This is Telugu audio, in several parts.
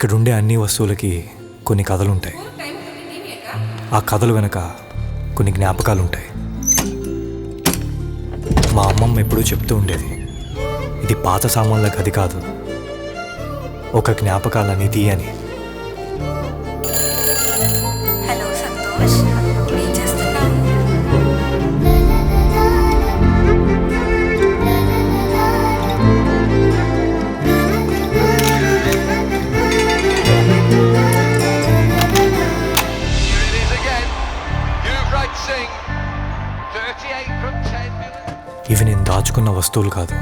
ఇక్కడుండే అన్ని వస్తువులకి కొన్ని కథలుంటాయి. ఆ కథలు వెనక కొన్ని జ్ఞాపకాలుంటాయి. మా అమ్మమ్మ ఎప్పుడూ చెప్తూ ఉండేది, ఇది పాత సామాన్ల గది కాదు, ఒక జ్ఞాపకాల నిధి అని. హలో సంతోష్, ఏం చేస్తున్నావు? ఇవి నేను దాచుకున్న వస్తువులు కాదు,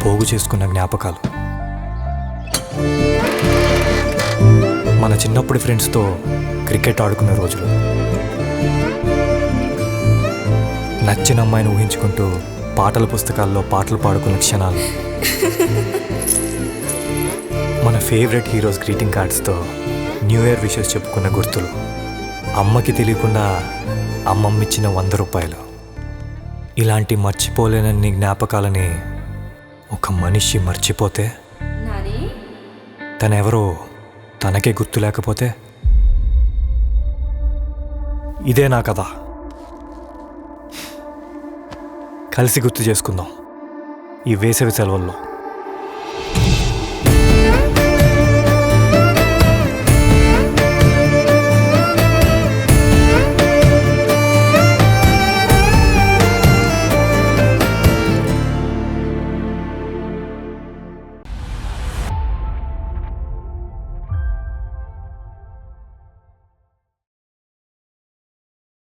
పోగు చేసుకున్న జ్ఞాపకాలు. మన చిన్నప్పటి ఫ్రెండ్స్తో క్రికెట్ ఆడుకున్న రోజులు, నచ్చిన అమ్మాయిని ఊహించుకుంటూ పాటల పుస్తకాల్లో పాటలు పాడుకున్న క్షణాలు, మన ఫేవరెట్ హీరోస్ గ్రీటింగ్ కార్డ్స్తో న్యూ ఇయర్ విషెస్ చెప్పుకున్న గుర్తులు, అమ్మకి తెలియకుండా అమ్మమ్మిచ్చిన 100 రూపాయలు. ఇలాంటి మర్చిపోలేనన్ని జ్ఞాపకాలని ఒక మనిషి మర్చిపోతే, తనెవరో తనకే గుర్తు లేకపోతే, ఇదే నా కథ. కలిసి గుర్తు చేసుకుందాం ఈ వేసవి సెలవుల్లో.